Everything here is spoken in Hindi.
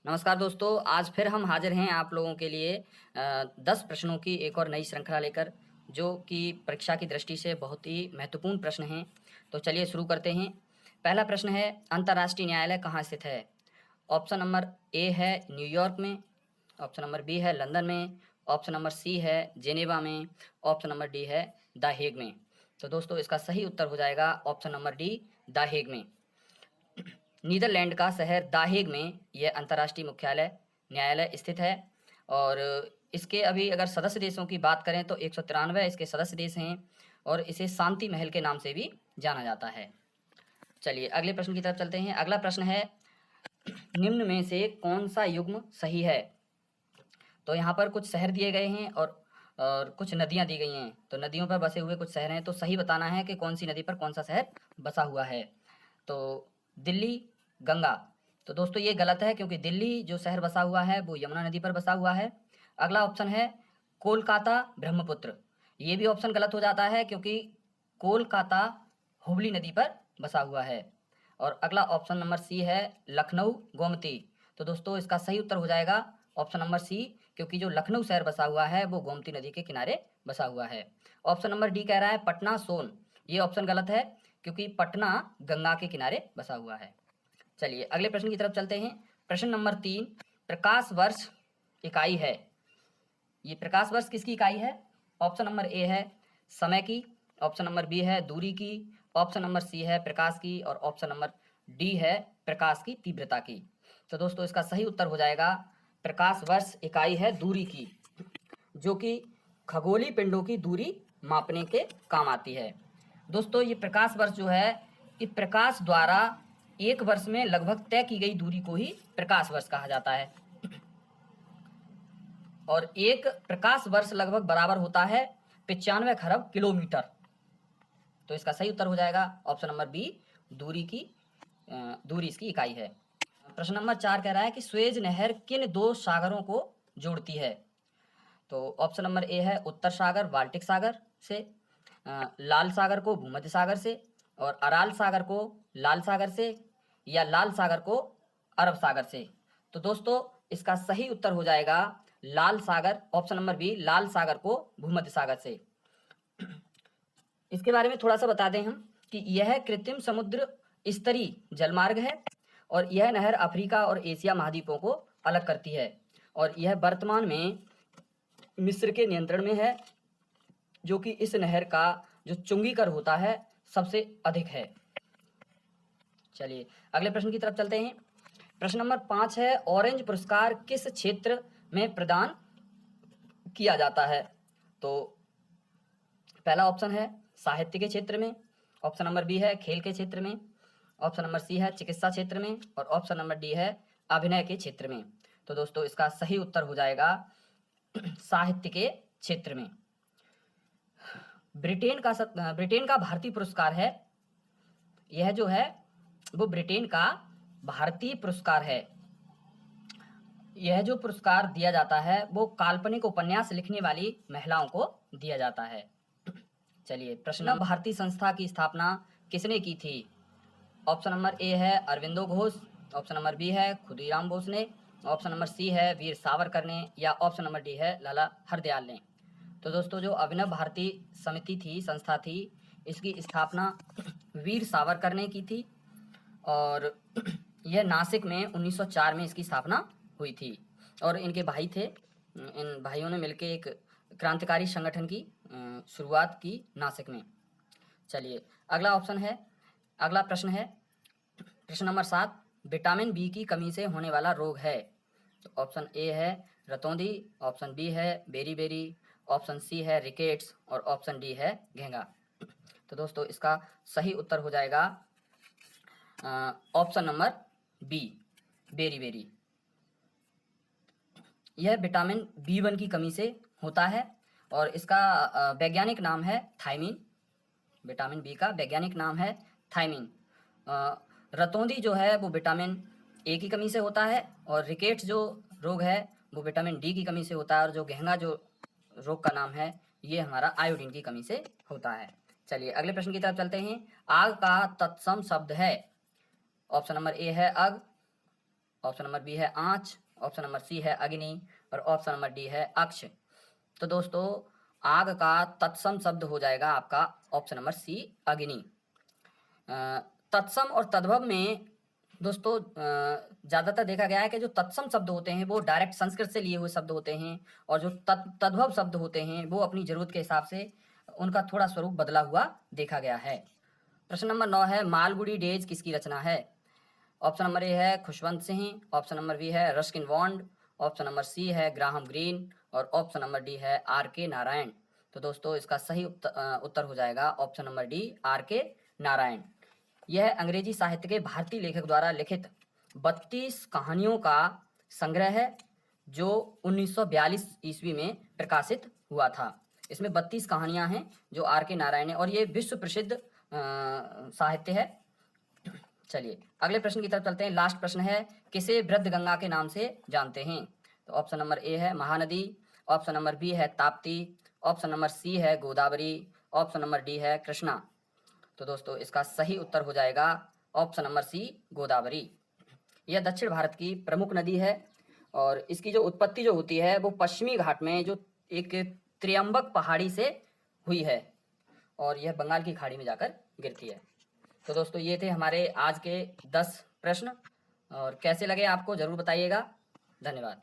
नमस्कार दोस्तों, आज फिर हम हाजिर हैं आप लोगों के लिए 10 प्रश्नों की एक और नई श्रृंखला लेकर, जो कि परीक्षा की दृष्टि से बहुत ही महत्वपूर्ण प्रश्न हैं। तो चलिए शुरू करते हैं। पहला प्रश्न है, अंतर्राष्ट्रीय न्यायालय कहाँ स्थित है? ऑप्शन नंबर ए है न्यूयॉर्क में, ऑप्शन नंबर बी है लंदन में, ऑप्शन नंबर सी है जेनेवा में, ऑप्शन नंबर डी है द हेग में। तो दोस्तों इसका सही उत्तर हो जाएगा option number D, the Hague में। नीदरलैंड का शहर द हेग में यह अंतर्राष्ट्रीय मुख्यालय न्यायालय स्थित है। और इसके अभी अगर सदस्य देशों की बात करें तो 193 इसके सदस्य देश हैं और इसे शांति महल के नाम से भी जाना जाता है। चलिए अगले प्रश्न की तरफ चलते हैं। अगला प्रश्न है, निम्न में से कौन सा युग्म सही है? तो यहाँ पर कुछ शहर दिए गए हैं और कुछ नदियाँ दी गई हैं। तो नदियों पर बसे हुए कुछ शहर हैं, तो सही बताना है कि कौन सी नदी पर कौन सा शहर बसा हुआ है। तो दिल्ली, गंगा। तो दोस्तों ये गलत है, क्योंकि दिल्ली जो शहर बसा हुआ है वो यमुना नदी पर बसा हुआ है। अगला ऑप्शन है कोलकाता, ब्रह्मपुत्र। ये भी ऑप्शन गलत हो जाता है, क्योंकि कोलकाता हुगली नदी पर बसा हुआ है। और अगला ऑप्शन नंबर सी है लखनऊ, गोमती। तो दोस्तों इसका सही उत्तर हो जाएगा ऑप्शन नंबर सी, क्योंकि जो लखनऊ शहर बसा हुआ है वो गोमती नदी के किनारे बसा हुआ है। ऑप्शन नंबर डी कह रहा है पटना, सोन। ये ऑप्शन गलत है, क्योंकि पटना गंगा के किनारे बसा हुआ है। चलिए अगले प्रश्न की तरफ चलते हैं। प्रश्न नंबर 3, प्रकाश वर्ष इकाई है। ये प्रकाश वर्ष किसकी इकाई है? ऑप्शन नंबर ए है समय की, ऑप्शन नंबर बी है दूरी की, ऑप्शन नंबर सी है प्रकाश की, और ऑप्शन नंबर डी है प्रकाश की तीव्रता की। तो दोस्तों इसका सही उत्तर हो जाएगा प्रकाश वर्ष इकाई है दूरी की, जो कि खगोलीय पिंडों की दूरी मापने के काम आती है। दोस्तों ये प्रकाश वर्ष जो है, ये प्रकाश द्वारा एक वर्ष में लगभग तय की गई दूरी को ही प्रकाश वर्ष कहा जाता है। और एक प्रकाश वर्ष लगभग बराबर होता है 95 खरब किलोमीटर। तो इसका सही उत्तर हो जाएगा ऑप्शन नंबर बी, दूरी इसकी इकाई है। प्रश्न नंबर 4 कह रहा है कि स्वेज नहर किन दो सागरों को जोड़ती है? तो ऑप्शन नंबर ए है उत्तर सागर बाल्टिक सागर से, लाल सागर को भूमध्य सागर से, और अराल सागर को लाल सागर से, या लाल सागर को अरब सागर से। तो दोस्तों इसका सही उत्तर हो जाएगा लाल सागर, ऑप्शन नंबर बी, लाल सागर को भूमध्य सागर से। इसके बारे में थोड़ा सा बता दें हम कि यह कृत्रिम समुद्र स्तरीय जलमार्ग है और यह नहर अफ्रीका और एशिया महाद्वीपों को अलग करती है, और यह वर्तमान में मिस्र के नियंत्रण में है, जो कि इस नहर का जो चुंगीकर होता है सबसे अधिक है। चलिए अगले प्रश्न की तरफ चलते हैं। प्रश्न नंबर 5 है, ऑरेंज पुरस्कार किस क्षेत्र में प्रदान किया जाता है? तो पहला ऑप्शन है साहित्य के क्षेत्र में, ऑप्शन नंबर बी है खेल के क्षेत्र में, ऑप्शन नंबर सी है चिकित्सा क्षेत्र में, और ऑप्शन नंबर डी है अभिनय के क्षेत्र में। तो दोस्तों इसका सही उत्तर हो जाएगा साहित्य के क्षेत्र में। ब्रिटेन का भारतीय पुरस्कार है, यह जो है वो ब्रिटेन का भारतीय पुरस्कार है। यह जो पुरस्कार दिया जाता है वो काल्पनिक उपन्यास लिखने वाली महिलाओं को दिया जाता है। चलिए प्रश्न, भारतीय संस्था की स्थापना किसने की थी? ऑप्शन नंबर ए है Aurobindo Ghosh, option number B है खुदीराम बोस ने, ऑप्शन नंबर सी है वीर सावरकर ने, या ऑप्शन नंबर डी है लाला हरदयाल ने। तो दोस्तों जो अभिनव भारतीय समिति थी, संस्था थी, इसकी स्थापना वीर सावरकर ने की थी, और यह नासिक में 1904 में इसकी स्थापना हुई थी। और इनके भाई थे, इन भाइयों ने मिलकर एक क्रांतिकारी संगठन की शुरुआत की नासिक में। चलिए अगला प्रश्न है प्रश्न नंबर 7, विटामिन बी की कमी से होने वाला रोग है। तो ऑप्शन ए है रतौंधी, ऑप्शन बी है बेरी, ऑप्शन सी है रिकेट्स, और ऑप्शन डी है घेंगा। तो दोस्तों इसका सही उत्तर हो जाएगा ऑप्शन नंबर बी, बेरी। यह विटामिन B1 की कमी से होता है, और इसका वैज्ञानिक नाम है थायमीन। विटामिन बी का वैज्ञानिक नाम है थायमीन। रतौंधी जो है वो विटामिन ए की कमी से होता है, और रिकेट्स जो रोग है वो विटामिन डी की कमी से होता है, और जो घेंगा जो रोग का नाम है ये हमारा आयोडीन की कमी से होता है। चलिए अगले प्रश्न की तरफ चलते हैं। आग का तत्सम शब्द है। ऑप्शन नंबर ए है अग, ऑप्शन नंबर बी है आँच, ऑप्शन नंबर सी है अग्नि और ऑप्शन नंबर डी है अक्ष। तो दोस्तों आग का तत्सम शब्द हो जाएगा आपका ऑप्शन नंबर सी अग्नि। तत्सम और तद्भव में दोस्तों ज़्यादातर देखा गया है कि जो तत्सम शब्द होते हैं वो डायरेक्ट संस्कृत से लिए हुए शब्द होते हैं और जो तद्भव शब्द होते हैं वो अपनी ज़रूरत के हिसाब से उनका थोड़ा स्वरूप बदला हुआ देखा गया है। प्रश्न नंबर 9 है मालगुडी डेज किसकी रचना है? ऑप्शन नंबर ए है Khushwant Singh, option number B है Ruskin Bond, option number C है ग्राहम ग्रीन और ऑप्शन नंबर डी है आर के नारायण। तो दोस्तों इसका सही उत्तर हो जाएगा option number D R K Narayan. यह अंग्रेजी साहित्य के भारतीय लेखक द्वारा लिखित 32 कहानियों का संग्रह है जो 1942 ईस्वी में प्रकाशित हुआ था। इसमें 32 कहानियां हैं जो आर के नारायण है और ये विश्व प्रसिद्ध साहित्य है। चलिए अगले प्रश्न की तरफ चलते हैं। लास्ट प्रश्न है किसे वृद्ध गंगा के नाम से जानते हैं? तो ऑप्शन नंबर ए है महानदी, ऑप्शन नंबर बी है ताप्ती, ऑप्शन नंबर सी है गोदावरी, ऑप्शन नंबर डी है कृष्णा। तो दोस्तों इसका सही उत्तर हो जाएगा ऑप्शन नंबर सी गोदावरी। यह दक्षिण भारत की प्रमुख नदी है और इसकी जो उत्पत्ति जो होती है वो पश्चिमी घाट में जो एक त्र्यंबक पहाड़ी से हुई है और यह बंगाल की खाड़ी में जाकर गिरती है। तो दोस्तों ये थे हमारे आज के 10 प्रश्न और कैसे लगे आपको ज़रूर बताइएगा। धन्यवाद।